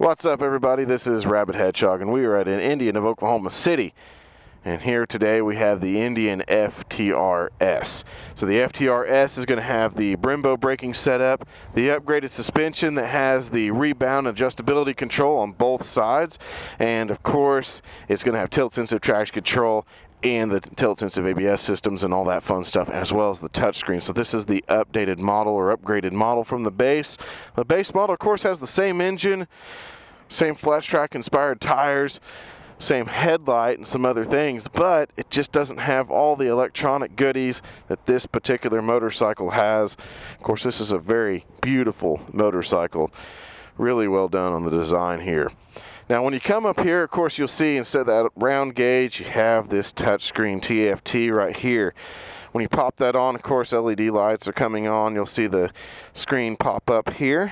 What's up, everybody? This is Rabbit Hedgehog, and we are at an Indian of Oklahoma City. And here today we have the Indian FTR-S. So the FTR-S is going to have the Brembo braking setup, the upgraded suspension that has the rebound adjustability control on both sides, and of course it's going to have tilt-sensitive traction control and the tilt-sensitive ABS systems and all that fun stuff, as well as the touchscreen. So this is the updated model or upgraded model from the base. The base model, of course, has the same engine, same flat track inspired tires, same headlight and some other things, but it just doesn't have all the electronic goodies that this particular motorcycle has. Of course, this is a very beautiful motorcycle. Really well done on the design here. Now, when you come up here, of course, you'll see instead of that round gauge, you have this touchscreen TFT right here. When you pop that on, of course, LED lights are coming on. You'll see the screen pop up here.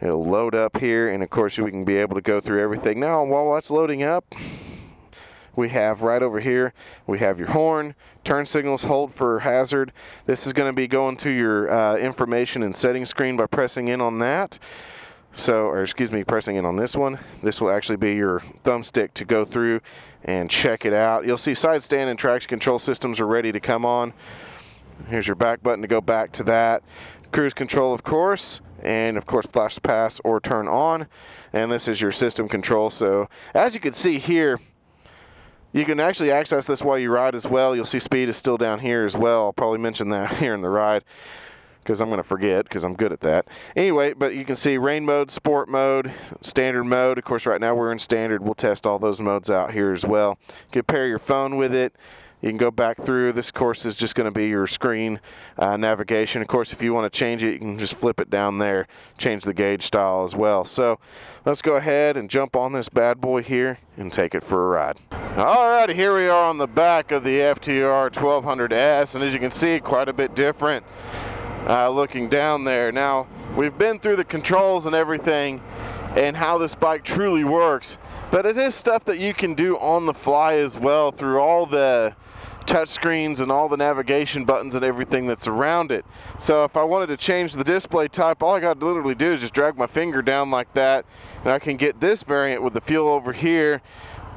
It'll load up here, and of course we can be able to go through everything. Now, while that's loading up, we have right over here, we have your horn, turn signals, hold for hazard. This is going to be going to your information and settings screen by pressing in on that. Pressing in on this one. This will actually be your thumbstick to go through and check it out. You'll see side stand and traction control systems are ready to come on. Here's your back button to go back to that. Cruise control, of course, and of course flash to pass or turn on. And this is your system control. So as you can see here, you can actually access this while you ride as well. You'll see speed is still down here as well. I'll probably mention that here in the ride, because I'm going to forget, because I'm good at that. Anyway, but you can see rain mode, sport mode, standard mode. Of course, right now we're in standard. We'll test all those modes out here as well. You can pair your phone with it. You can go back through. This, of course, is just going to be your screen navigation. Of course, if you want to change it, you can just flip it down there, change the gauge style as well. So let's go ahead and jump on this bad boy here and take it for a ride. Alrighty, here we are on the back of the FTR1200S, and as you can see, quite a bit different. Looking down there. Now, we've been through the controls and everything and how this bike truly works, but it is stuff that you can do on the fly as well through all the touch screens and all the navigation buttons and everything that's around it. So if I wanted to change the display type, all I got to literally do is just drag my finger down like that, and I can get this variant with the fuel over here,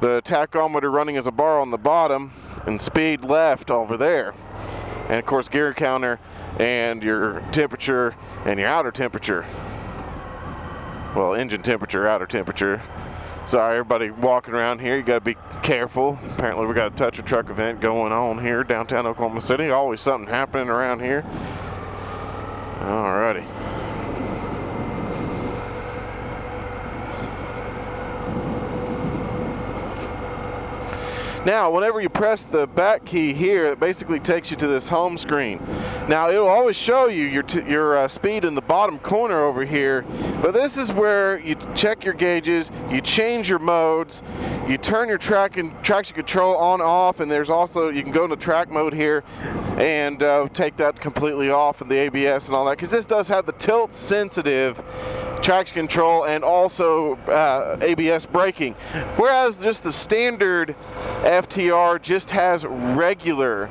the tachometer running as a bar on the bottom, and speed left over there. And of course, gear counter and your temperature and your outer temperature. Well, engine temperature, outer temperature. Sorry, everybody walking around here, you gotta be careful. Apparently we got a touch a truck event going on here, downtown Oklahoma City. Always something happening around here. Alrighty. Now, whenever you press the back key here, it basically takes you to this home screen. Now, it'll always show you your speed in the bottom corner over here, but this is where you check your gauges, you change your modes, you turn your traction control on, off, and there's also, you can go into track mode here and take that completely off, and the ABS and all that, because this does have the tilt-sensitive traction control and also ABS braking, whereas just the standard FTR just has regular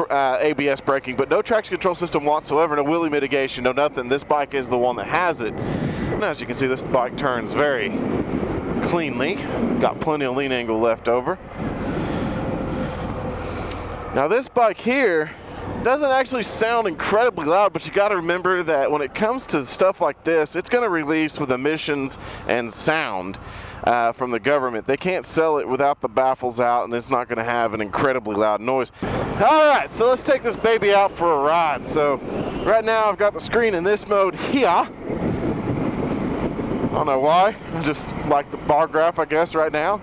ABS braking, but no traction control system whatsoever, no wheelie mitigation, no nothing. This bike is the one that has it. And as you can see, this bike turns very cleanly, got plenty of lean angle left over. Now this bike here doesn't actually sound incredibly loud, but you got to remember that when it comes to stuff like this, it's going to release with emissions and sound from the government. They can't sell it without the baffles out, and it's not going to have an incredibly loud noise. Alright, so let's take this baby out for a ride. So right now I've got the screen in this mode here. I don't know why, I just like the bar graph, I guess, right now.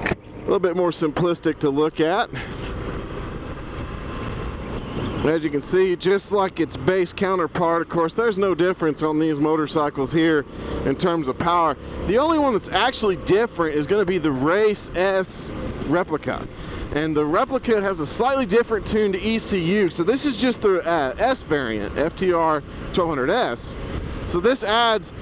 A little bit more simplistic to look at. As you can see, just like its base counterpart, of course, there's no difference on these motorcycles here in terms of power. The only one that's actually different is going to be the Race S replica. And the replica has a slightly different tuned ECU. So this is just the S variant, FTR1200S. So this adds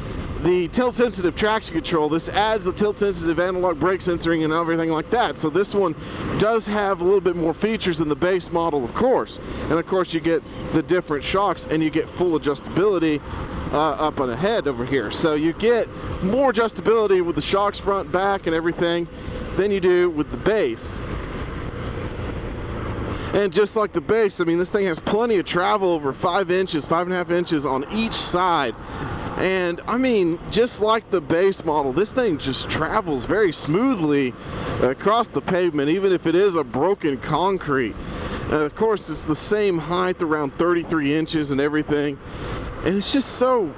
the tilt-sensitive traction control. This adds the tilt-sensitive analog brake sensoring and everything like that. So this one does have a little bit more features than the base model, of course. And of course you get the different shocks and you get full adjustability up and ahead over here. So you get more adjustability with the shocks front, back, and everything than you do with the base. And just like the base, I mean, this thing has plenty of travel over 5 inches, 5.5 inches on each side. And I mean, just like the base model, this thing just travels very smoothly across the pavement, even if it is a broken concrete. Of course, it's the same height, around 33 inches and everything. And it's just so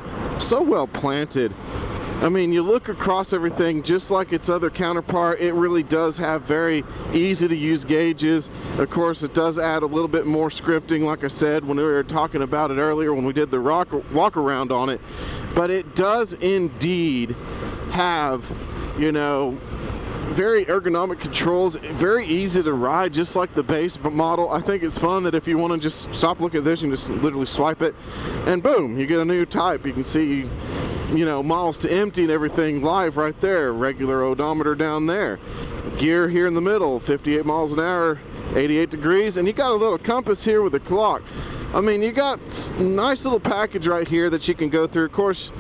well planted. I mean, you look across everything just like its other counterpart. It really does have very easy to use gauges. Of course, it does add a little bit more scripting, like I said when we were talking about it earlier when we did the walk around on it. But it does indeed have, you know, very ergonomic controls, very easy to ride, just like the base model. I think it's fun that if you want to just stop looking at this, you can just literally swipe it, and boom, you get a new type. You can see, you know, miles to empty and everything live right there. Regular odometer down there. Gear here in the middle, 58 miles an hour, 88 degrees, and you got a little compass here with the clock. I mean, you got a nice little package right here that you can go through. Of course,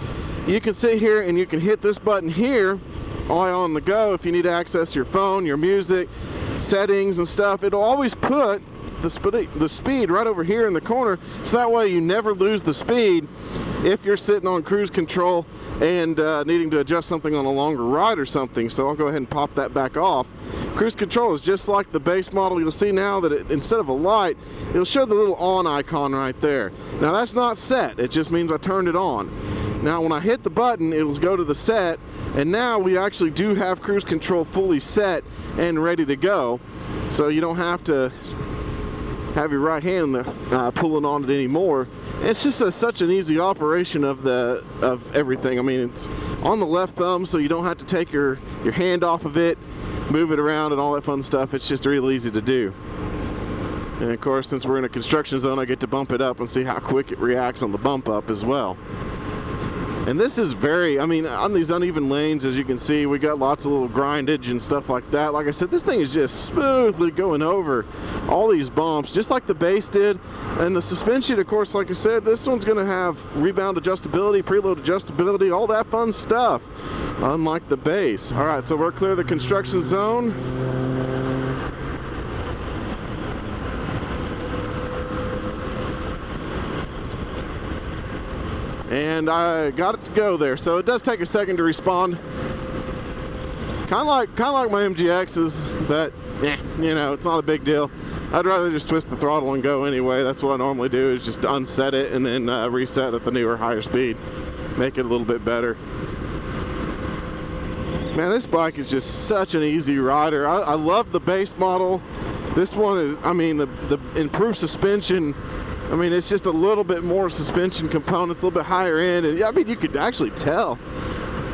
you can sit here and you can hit this button here, all on the go, if you need to access your phone, your music, settings and stuff. It'll always put the speed right over here in the corner, so that way you never lose the speed if you're sitting on cruise control and needing to adjust something on a longer ride or something. So I'll go ahead and pop that back off. Cruise control is just like the base model. You'll see now that instead of a light, it'll show the little on icon right there. Now that's not set, it just means I turned it on. Now when I hit the button, it will go to the set, and now we actually do have cruise control fully set and ready to go. So you don't have to have your right hand pulling on it anymore. It's just such an easy operation of everything. I mean, it's on the left thumb, so you don't have to take your hand off of it, move it around and all that fun stuff. It's just real easy to do. And of course, since we're in a construction zone, I get to bump it up and see how quick it reacts on the bump up as well. And this is very, I mean, on these uneven lanes, as you can see, we got lots of little grindage and stuff like that. Like I said, this thing is just smoothly going over all these bumps, just like the base did. And the suspension, of course, like I said, this one's going to have rebound adjustability, preload adjustability, all that fun stuff, unlike the base. All right, so we're clear of the construction zone. And I got it to go there, so it does take a second to respond. Kind of like my MGXs, but you know, it's not a big deal. I'd rather just twist the throttle and go anyway. That's what I normally do, is just unset it and then reset at the newer, higher speed, make it a little bit better. Man, this bike is just such an easy rider. I love the base model. This one is, I mean, the improved suspension. I mean, it's just a little bit more suspension components, a little bit higher end, and I mean, you could actually tell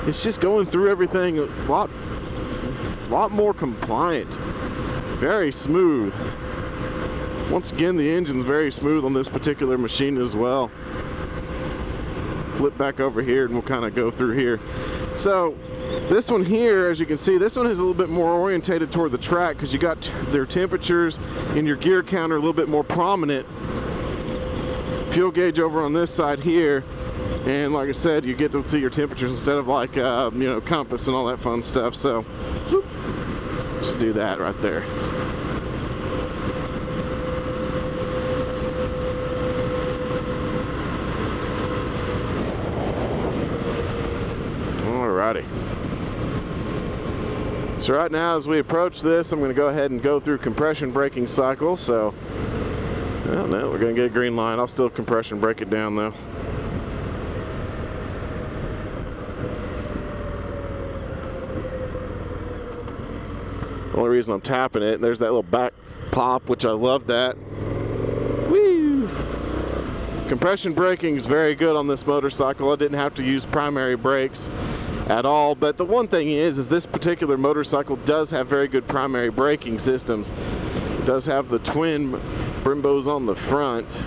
it's just going through everything a lot more compliant, very smooth. Once again, the engine's very smooth on this particular machine as well. Flip back over here and we'll kind of go through here. So this one here, as you can see, this one is a little bit more orientated toward the track because you got their temperatures and your gear counter a little bit more prominent. Fuel gauge over on this side here, and like I said, you get to see your temperatures instead of like you know, compass and all that fun stuff. So zoop, just do that right there. Alrighty. So right now, as we approach this, I'm going to go ahead and go through compression braking cycle. So well, no, we're going to get a green line. I'll still compression brake it down though. The only reason I'm tapping it, there's that little back pop, which I love that. Woo! Compression braking is very good on this motorcycle. I didn't have to use primary brakes at all, but the one thing is this particular motorcycle does have very good primary braking systems. It does have the twin Brimbos on the front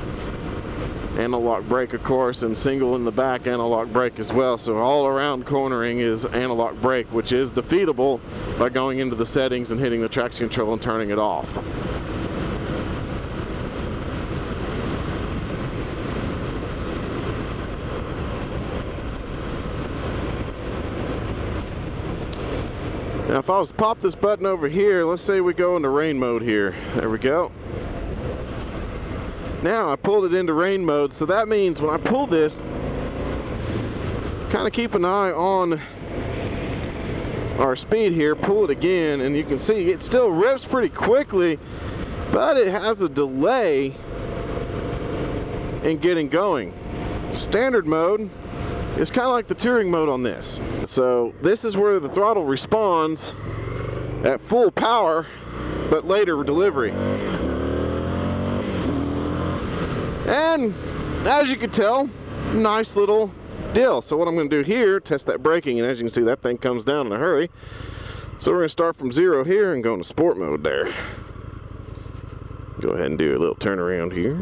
Analog brake, of course, and single in the back analog brake as well. So all around cornering is analog brake, which is defeatable by going into the settings and hitting the traction control and turning it off. Now if I was to pop this button over here, let's say we go into rain mode here. There we go. Now I pulled it into rain mode, so that means when I pull this, kind of keep an eye on our speed here, pull it again, and you can see it still rips pretty quickly, but it has a delay in getting going. Standard mode is kind of like the touring mode on this. So this is where the throttle responds at full power, but later delivery. And as you can tell, nice little deal. So what I'm going to do here, test that braking, and as you can see, that thing comes down in a hurry. So we're going to start from 0 here and go into sport mode there. Go ahead and do a little turnaround here.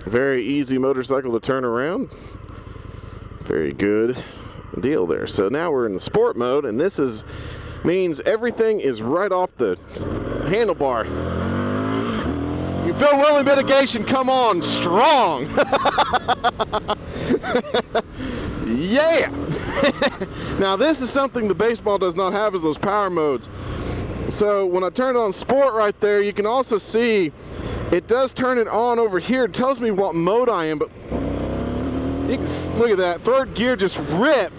Very easy motorcycle to turn around. Very good deal there. So now we're in the sport mode, and this means everything is right off the handlebar. You feel wheelie mitigation come on strong. Yeah. Now this is something the baseball does not have, is those power modes. So when I turn it on sport right there, you can also see it does turn it on over here. It tells me what mode I am, but you can, look at that, third gear just rip.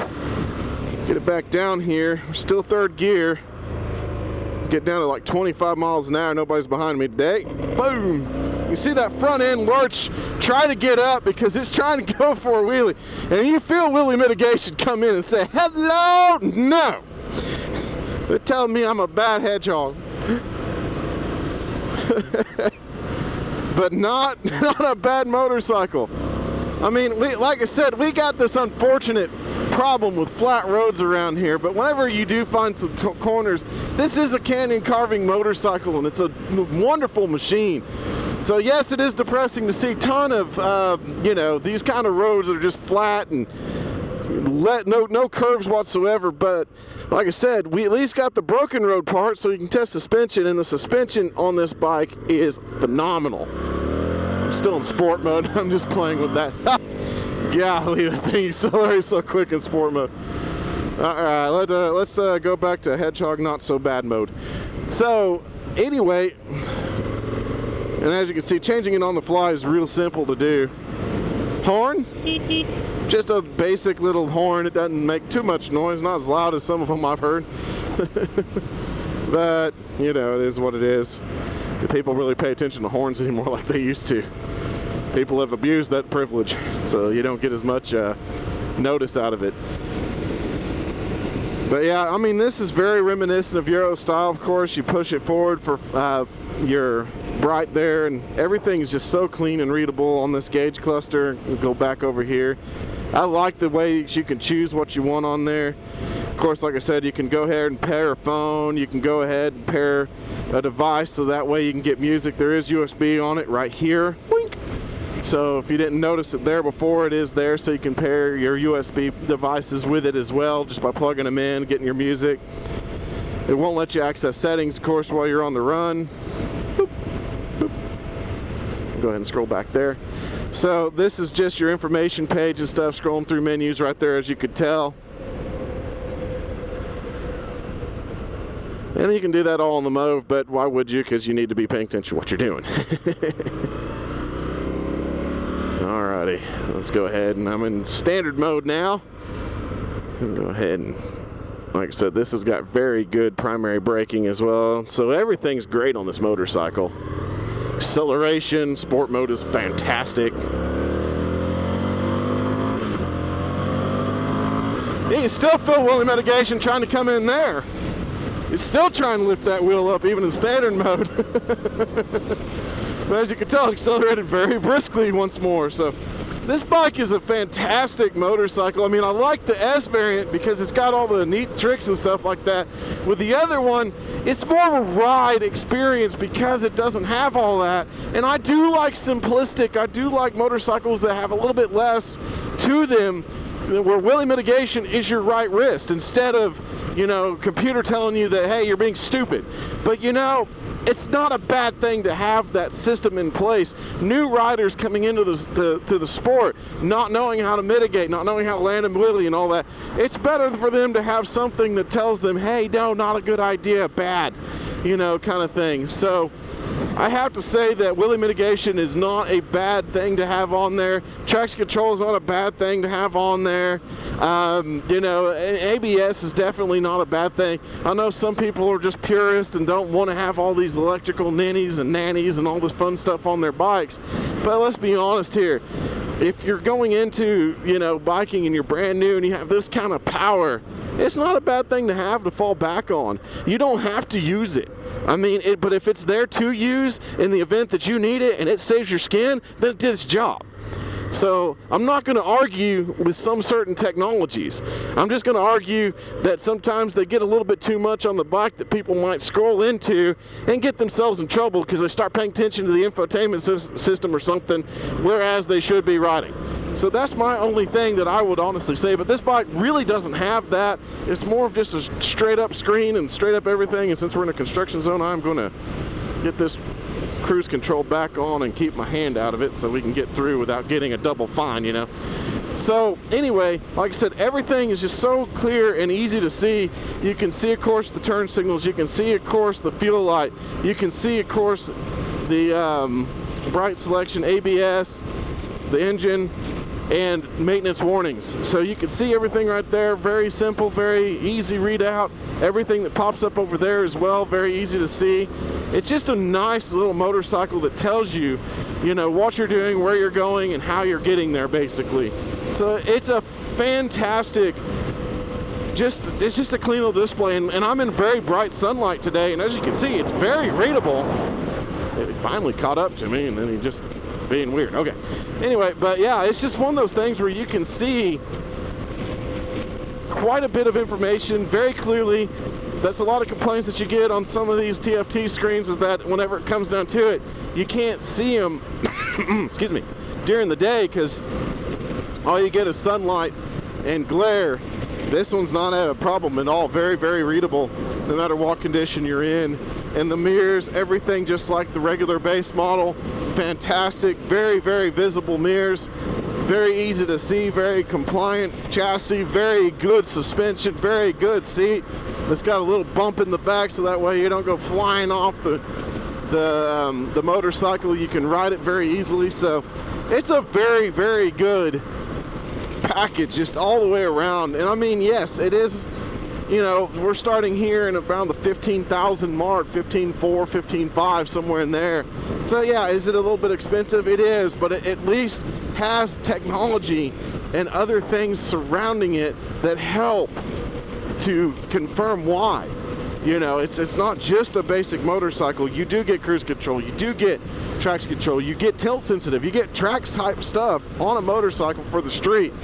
Get it back down here. We're still third gear. Get down to like 25 miles an hour. Nobody's behind me today. Boom. You see that front end lurch try to get up because it's trying to go for a wheelie. And you feel wheelie mitigation come in and say, hello, no. They're telling me I'm a bad hedgehog. But not a bad motorcycle. I mean, like I said, we got this unfortunate problem with flat roads around here, but whenever you do find some corners, this is a canyon carving motorcycle, and it's a wonderful machine. So yes, it is depressing to see a ton of you know, these kind of roads that are just flat and no curves whatsoever. But like I said, we at least got the broken road part, so you can test suspension, and the suspension on this bike is phenomenal. I'm still in sport mode. I'm just playing with that. Golly, that thing accelerates so quick in sport mode. Alright, let's go back to hedgehog not so bad mode. So anyway, and as you can see, changing it on the fly is real simple to do. Horn, just a basic little horn. It doesn't make too much noise, not as loud as some of them I've heard. But you know, it is what it is. People really pay attention to horns anymore like they used to. People have abused that privilege, so you don't get as much notice out of it. But yeah, I mean, this is very reminiscent of Euro style. Of course, you push it forward for your bright there, and everything's just so clean and readable on this gauge cluster. We'll go back over here. I like the way you can choose what you want on there. Of course, like I said, you can go ahead and pair a phone. You can go ahead and pair a device, so that way you can get music. There is USB on it right here. Wink. So if you didn't notice it there before, it is there, so you can pair your USB devices with it as well, just by plugging them in, getting your music. It won't let you access settings, of course, while you're on the run. Boop, boop. Go ahead and scroll back there. So this is just your information page and stuff, scrolling through menus right there, as you could tell. And you can do that all on the move, but why would you? Because you need to be paying attention to what you're doing. Alrighty, let's go ahead, and I'm in standard mode now. Go ahead and, like I said, this has got very good primary braking as well, so everything's great on this motorcycle. Acceleration, sport mode is fantastic. You can still feel wheelie mitigation trying to come in there. It's still trying to lift that wheel up, even in standard mode. But as you can tell, it accelerated very briskly once more. So this bike is a fantastic motorcycle. I mean, I like the S variant because it's got all the neat tricks and stuff like that. With the other one, it's more of a ride experience because it doesn't have all that. And I do like simplistic. I do like motorcycles that have a little bit less to them, where wheelie mitigation is your right wrist instead of, you know, computer telling you that, hey, you're being stupid. But, you know, it's not a bad thing to have that system in place. New riders coming into the sport, not knowing how to mitigate, not knowing how to land and wheelie and all that, it's better for them to have something that tells them, hey, no, not a good idea, bad, you know, kind of thing. So I have to say that wheelie mitigation is not a bad thing to have on there. Traction control is not a bad thing to have on there. You know, ABS is definitely not a bad thing. I know some people are just purists and don't want to have all these electrical ninnies and nannies and all this fun stuff on their bikes. But let's be honest here. If you're going into, you know, biking and you're brand new and you have this kind of power, it's not a bad thing to have to fall back on. You don't have to use it. I mean, but if it's there to use in the event that you need it and it saves your skin, then it did its job. So I'm not going to argue with some certain technologies. I'm just going to argue that sometimes they get a little bit too much on the bike that people might scroll into and get themselves in trouble because they start paying attention to the infotainment system or something, whereas they should be riding. So that's my only thing that I would honestly say. But this bike really doesn't have that. It's more of just a straight up screen and straight up everything. And since we're in a construction zone, I'm going to get this cruise control back on and keep my hand out of it so we can get through without getting a double fine, you know. So anyway, like I said, everything is just so clear and easy to see. You can see, of course, the turn signals. You can see, of course, the fuel light. You can see, of course, the bright selection, ABS, the engine, and maintenance warnings. So you can see everything right there. Very simple, very easy readout. Everything that pops up over there as well, very easy to see. It's just a nice little motorcycle that tells you, you know, what you're doing, where you're going, and how you're getting there, basically. So it's a fantastic, it's just a clean little display. And I'm in very bright sunlight today, and as you can see, it's very readable. It finally caught up to me, and then he just being weird. Okay. Anyway, but yeah, it's just one of those things where you can see quite a bit of information very clearly. That's a lot of complaints that you get on some of these TFT screens, is that whenever it comes down to it, you can't see them excuse me, during the day because all you get is sunlight and glare. This one's not a problem at all. Very, very readable no matter what condition you're in. And the mirrors, everything just like the regular base model. Fantastic, very, very visible mirrors. Very easy to see, very compliant chassis, very good suspension, very good seat. It's got a little bump in the back so that way you don't go flying off the motorcycle. You can ride it very easily. So it's a very, very good package just all the way around. And I mean, yes, it is, you know, we're starting here in around the 15,000 mark, 15.4, 15.5, somewhere in there. So yeah, is it a little bit expensive? It is, but it at least has technology and other things surrounding it that help to confirm why. You know, it's not just a basic motorcycle. You do get cruise control, you do get traction control, you get tilt sensitive, you get tracks type stuff on a motorcycle for the street.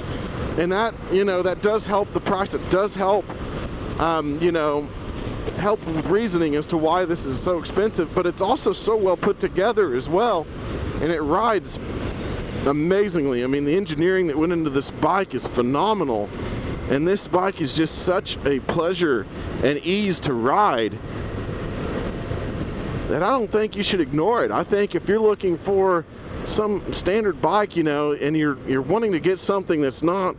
And that, you know, that does help the price. It does help, you know, help with reasoning as to why this is so expensive, but it's also so well put together as well, and it rides amazingly. I mean, the engineering that went into this bike is phenomenal. And this bike is just such a pleasure and ease to ride that I don't think you should ignore it. I think if you're looking for some standard bike, you know, and you're wanting to get something that's not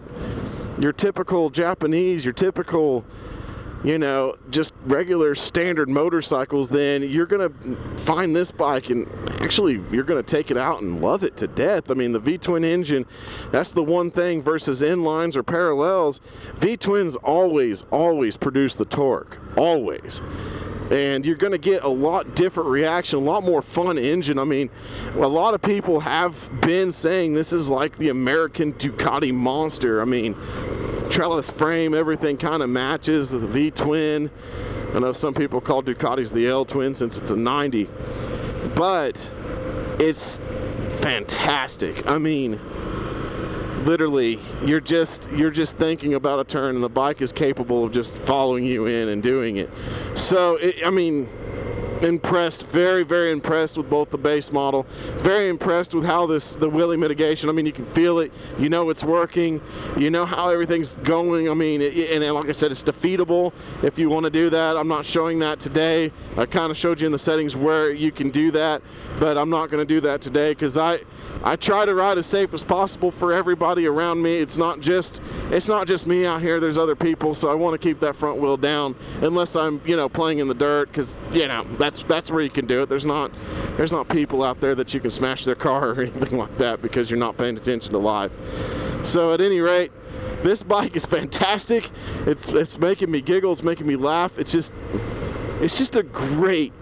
your typical Japanese, your typical, you know, just regular standard motorcycles, then you're gonna find this bike and actually you're gonna take it out and love it to death. I mean, the V-twin engine, that's the one thing versus inlines or parallels. V-twins always produce the torque, always. And you're going to get a lot different reaction, a lot more fun engine. I mean, a lot of people have been saying this is like the American Ducati Monster. I mean, trellis frame, everything kind of matches the V-twin. I know some people call Ducatis the L-twin since it's a 90. But it's fantastic. I mean, literally, you're just thinking about a turn, and the bike is capable of just following you in and doing it. So, I mean, impressed, very, very impressed with both the base model. Very impressed with how the wheelie mitigation, I mean, you can feel it, you know it's working, you know how everything's going. I mean, and like I said, it's defeatable if you want to do that. I'm not showing that today. I kind of showed you in the settings where you can do that, but I'm not going to do that today because I try to ride as safe as possible for everybody around me. It's not just me out here, there's other people, so I want to keep that front wheel down unless I'm, you know, playing in the dirt, because, you know, that's where you can do it. There's not people out there that you can smash their car or anything like that because you're not paying attention to live. So at any rate, this bike is fantastic. It's making me giggle, it's making me laugh. It's just a great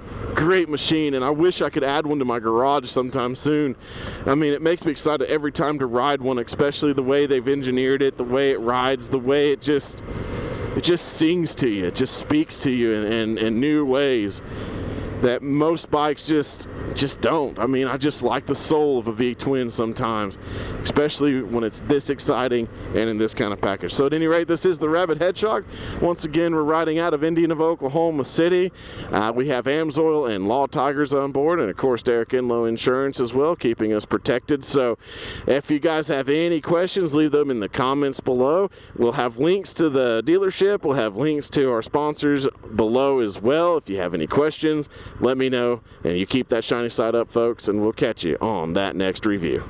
machine, and I wish I could add one to my garage sometime soon. I mean, it makes me excited every time to ride one, especially the way they've engineered it, the way it rides, the way it just sings to you, it just speaks to you in new ways that most bikes just don't. I mean, I just like the soul of a V-twin sometimes, especially when it's this exciting and in this kind of package. So at any rate, this is the Rabbit Hedgehog. Once again, we're riding out of Indian of Oklahoma City. We have Amsoil and Law Tigers on board, and of course Derek Enloe Insurance as well, keeping us protected. So if you guys have any questions, leave them in the comments below. We'll have links to the dealership. We'll have links to our sponsors below as well. If you have any questions, let me know, and you keep that shiny side up, folks, and we'll catch you on that next review.